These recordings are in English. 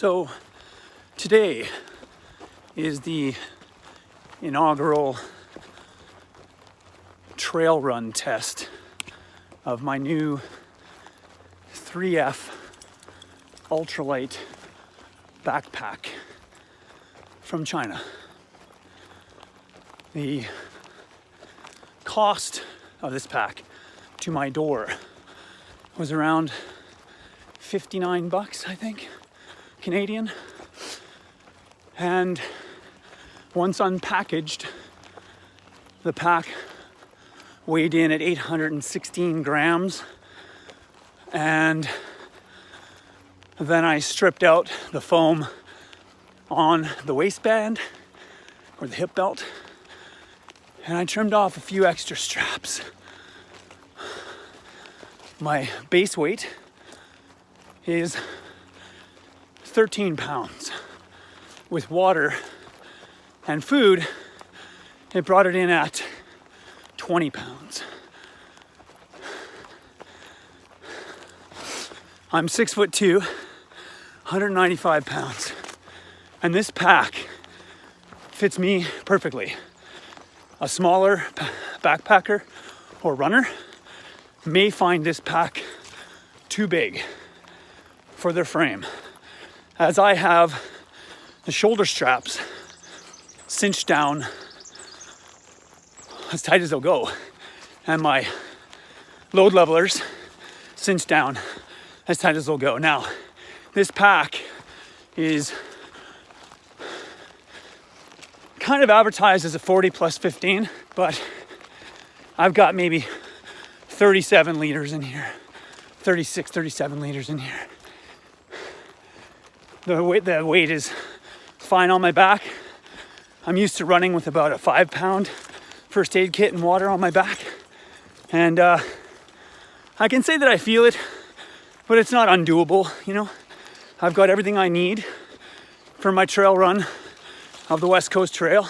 So today is the inaugural trail run test of my new 3F ultralight backpack from China. The cost of this pack to my door was around 59 bucks, I think, Canadian. And once unpackaged, the pack weighed in at 816 grams. And then I stripped out the foam on the waistband or the hip belt, and I trimmed off a few extra straps. My base weight is 13 pounds. With water and food, it brought it in at 20 pounds. I'm 6'2", 195 pounds, and this pack fits me perfectly. A smaller backpacker or runner may find this pack too big for their frame, as I have the shoulder straps cinched down as tight as they'll go, and my load levelers cinched down as tight as they'll go. Now, this pack is kind of advertised as a 40 plus 15, but I've got maybe 37 liters in here, 36, 37 liters in here. The weight is fine on my back. I'm used to running with about a 5-pound first aid kit and water on my back. And I can say that I feel it, but it's not undoable, you know. I've got everything I need for my trail run of the West Coast Trail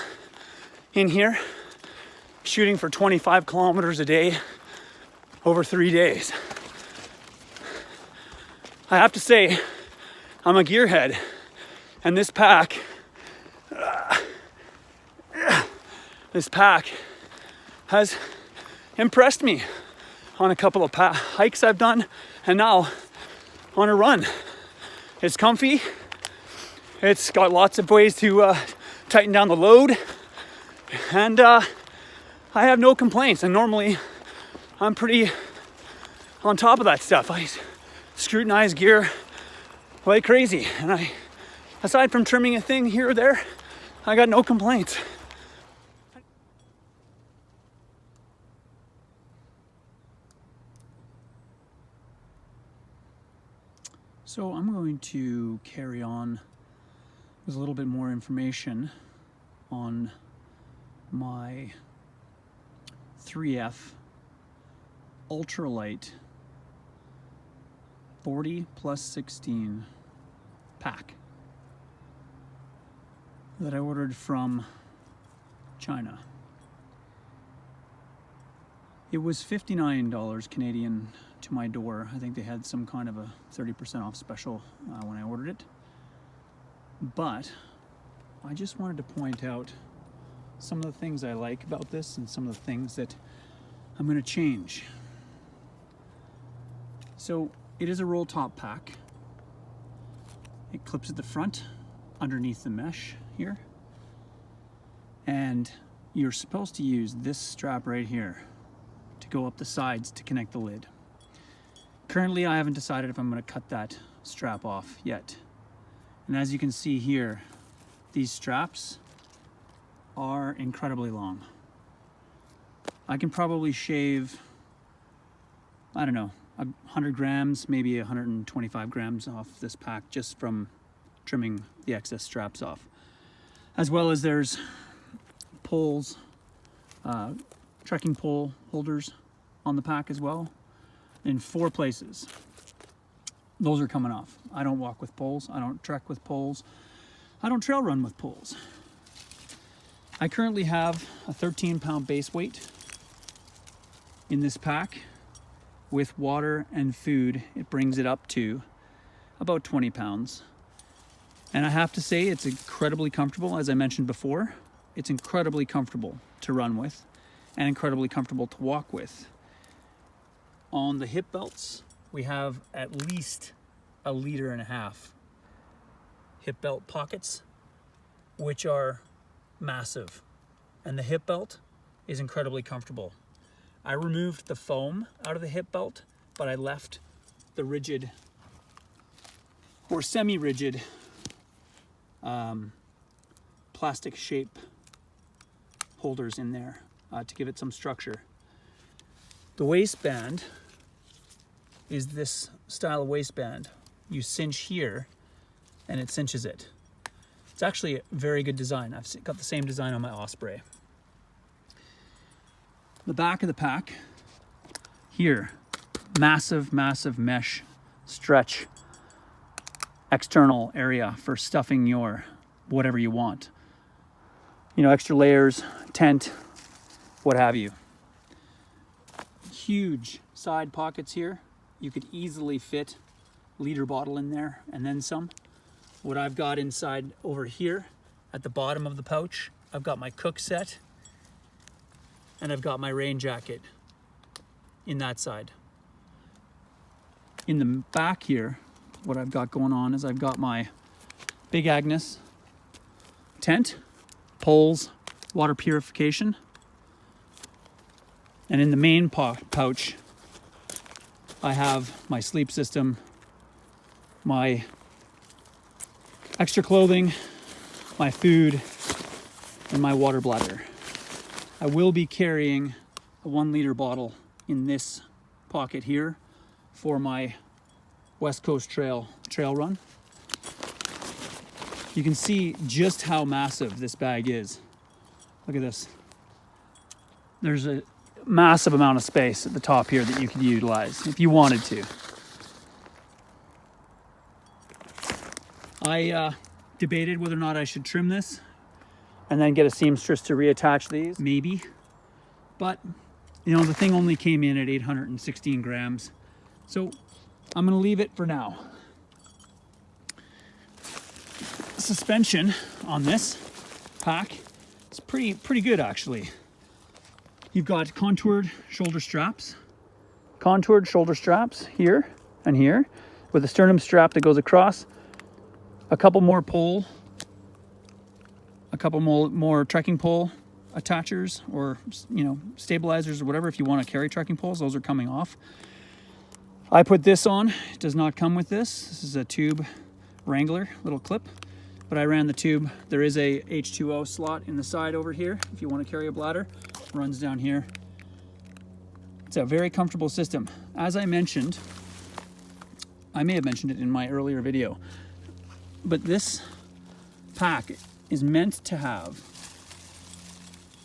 in here, shooting for 25 kilometers a day over 3 days. I have to say, I'm a gearhead, and this pack has impressed me on a couple of hikes I've done, and now on a run. It's comfy. It's got lots of ways to tighten down the load, and I have no complaints. And normally I'm pretty on top of that stuff. I scrutinize gear like crazy, and aside from trimming a thing here or there, I got no complaints. So I'm going to carry on with a little bit more information on my 3F ultralight 40 plus 16 pack that I ordered from China. It was $59 Canadian to my door. I think they had some kind of a 30% off special when I ordered it. But I just wanted to point out some of the things I like about this and some of the things that I'm going to change. So it is a roll top pack. It clips at the front underneath the mesh here. And you're supposed to use this strap right here to go up the sides to connect the lid. Currently, I haven't decided if I'm going to cut that strap off yet. And as you can see here, these straps are incredibly long. I can probably shave, I don't know, 100 grams, maybe 125 grams off this pack just from trimming the excess straps off. As well as there's poles, trekking pole holders on the pack as well, in 4 places. Those are coming off. I don't walk with poles, I don't trek with poles, I don't trail run with poles. I currently have a 13-pound base weight in this pack. With water and food, it brings it up to about 20 pounds. And I have to say it's incredibly comfortable. As I mentioned before, it's incredibly comfortable to run with and incredibly comfortable to walk with. On the hip belts, we have at least 1.5 liters hip belt pockets, which are massive. And the hip belt is incredibly comfortable. I removed the foam out of the hip belt, but I left the rigid or semi-rigid plastic shape holders in there to give it some structure. The waistband is this style of waistband. You cinch here and it cinches it. It's actually a very good design. I've got the same design on my Osprey. The back of the pack here, massive mesh stretch external area for stuffing your whatever you want. You know, extra layers, tent, what have you. Huge side pockets here. You could easily fit a liter bottle in there and then some. What I've got inside over here at the bottom of the pouch, I've got my cook set and I've got my rain jacket in that side. In the back here, what I've got going on is I've got my Big Agnes tent, poles, water purification. And in the main pouch, I have my sleep system, my extra clothing, my food, and my water bladder. I will be carrying a 1 liter bottle in this pocket here for my West Coast trail run. You can see just how massive this bag is. Look at this. There's a massive amount of space at the top here that you could utilize if you wanted to. I debated whether or not I should trim this and then get a seamstress to reattach these, maybe. But, you know, the thing only came in at 816 grams. So I'm gonna leave it for now. Suspension on this pack is pretty good actually. You've got contoured shoulder straps here and here with a sternum strap that goes across, a couple more trekking pole attachers or, you know, stabilizers or whatever. If you want to carry trekking poles, those are coming off. I put this on. It does not come with this. This is a tube wrangler, little clip, but I ran the tube. There is a H2O slot in the side over here if you want to carry a bladder. It runs down here. It's a very comfortable system. As I mentioned, I may have mentioned it in my earlier video, but this pack is meant to have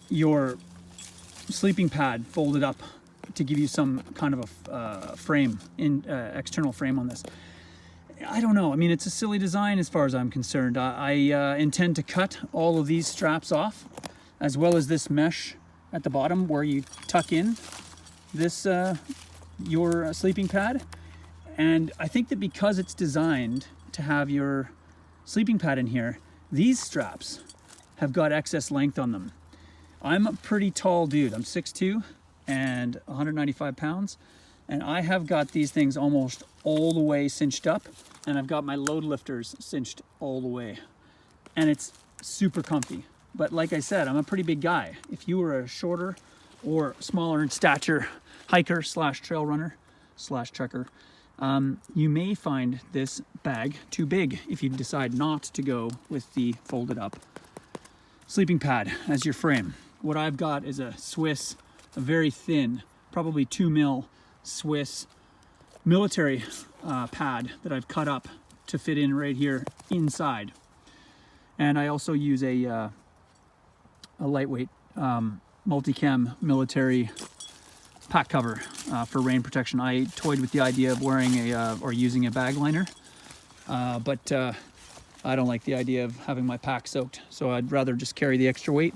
your sleeping pad folded up to give you some kind of a frame, external frame on this. I don't know. I mean, it's a silly design as far as I'm concerned. I intend to cut all of these straps off, as well as this mesh at the bottom where you tuck in this your sleeping pad. And I think that because it's designed to have your sleeping pad in here, these straps have got excess length on them. I'm a pretty tall dude. I'm 6'2" and 195 pounds. And I have got these things almost all the way cinched up. And I've got my load lifters cinched all the way. And it's super comfy. But like I said, I'm a pretty big guy. If you were a shorter or smaller in stature hiker slash trail runner slash trekker, you may find this bag too big if you decide not to go with the folded up sleeping pad as your frame. What I've got is a Swiss, a very thin, probably 2 mil Swiss military pad that I've cut up to fit in right here inside. And I also use a lightweight multicam military pack cover for rain protection. I toyed with the idea of wearing or using a bag liner, but I don't like the idea of having my pack soaked, so I'd rather just carry the extra weight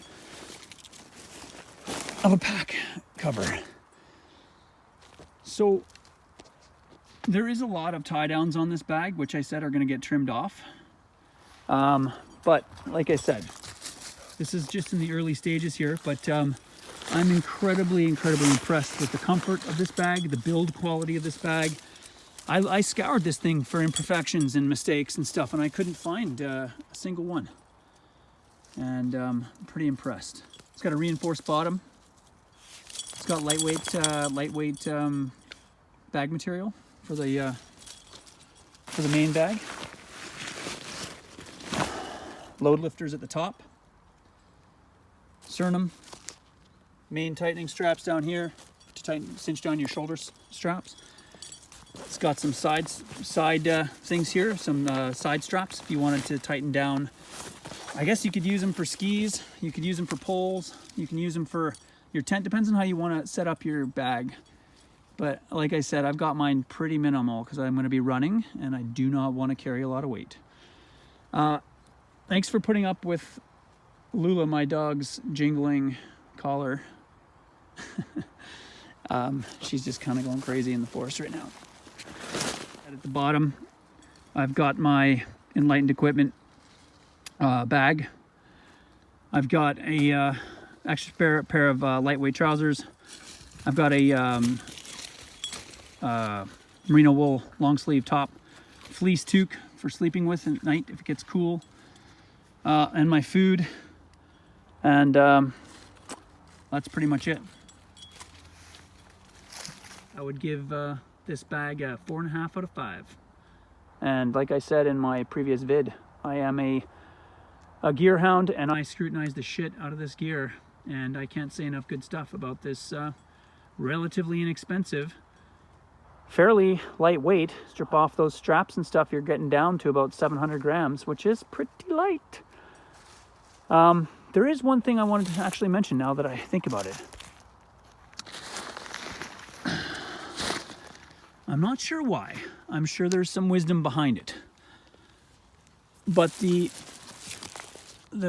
of a pack cover. So there is a lot of tie downs on this bag, which I said are going to get trimmed off. But like I said, this is just in the early stages here, but I'm incredibly impressed with the comfort of this bag, the build quality of this bag. I scoured this thing for imperfections and mistakes and stuff, and I couldn't find a single one. And I'm pretty impressed. It's got a reinforced bottom. It's got lightweight bag material for the main bag. Load lifters at the top. Sternum. Main tightening straps down here to cinch down your shoulder straps. It's got some side things here, some side straps if you wanted to tighten down. I guess you could use them for skis, you could use them for poles, you can use them for your tent. Depends on how you want to set up your bag. But like I said, I've got mine pretty minimal because I'm going to be running and I do not want to carry a lot of weight. Thanks for putting up with Lula, my dog's jingling collar. She's just kind of going crazy in the forest right now. At the bottom, I've got my Enlightened equipment bag. I've got a extra pair of lightweight trousers. I've got a merino wool long sleeve top, fleece toque for sleeping with at night if it gets cool, and my food, and that's pretty much it. I would give this bag a 4.5 out of 5. And like I said in my previous vid, I am a gear hound and I scrutinize the shit out of this gear, and I can't say enough good stuff about this relatively inexpensive, fairly lightweight. Strip off those straps and stuff, you're getting down to about 700 grams, which is pretty light. There is one thing I wanted to actually mention now that I think about it. I'm not sure why. I'm sure there's some wisdom behind it. But the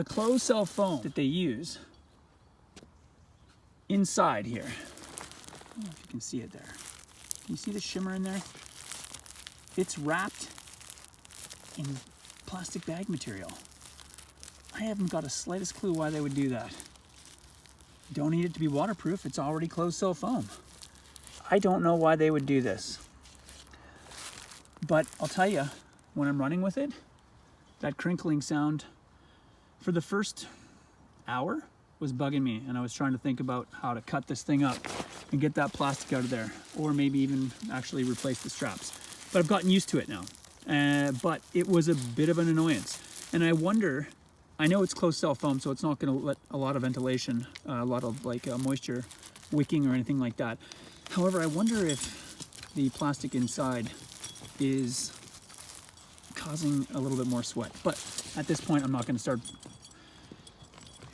closed cell foam that they use inside here, I don't know if you can see it there. Can you see the shimmer in there? It's wrapped in plastic bag material. I haven't got a slightest clue why they would do that. You don't need it to be waterproof. It's already closed cell foam. I don't know why they would do this. But I'll tell you, when I'm running with it, that crinkling sound for the first hour was bugging me, and I was trying to think about how to cut this thing up and get that plastic out of there, or maybe even actually replace the straps. But I've gotten used to it now. But it was a bit of an annoyance. And I wonder, I know it's closed cell foam, so it's not going to let a lot of ventilation, a lot of like moisture wicking or anything like that. However, I wonder if the plastic inside is causing a little bit more sweat. But at this point, I'm not going to start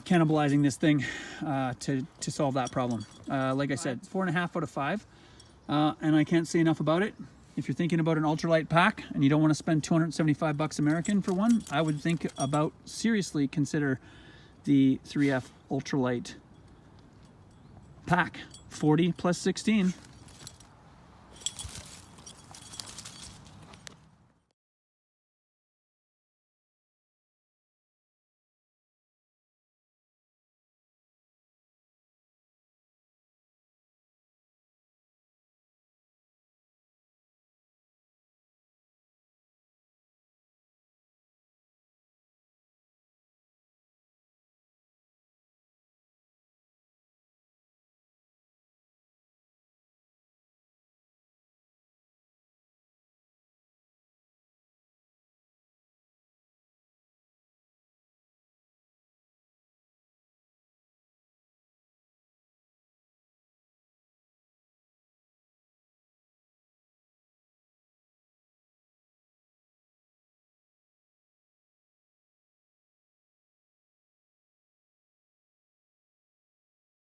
cannibalizing this thing to solve that problem. Like I said, 4.5 out of 5, and I can't say enough about it. If you're thinking about an ultralight pack and you don't want to spend 275 bucks American for one, I would think about seriously consider the 3F ultralight pack. 40 plus 16.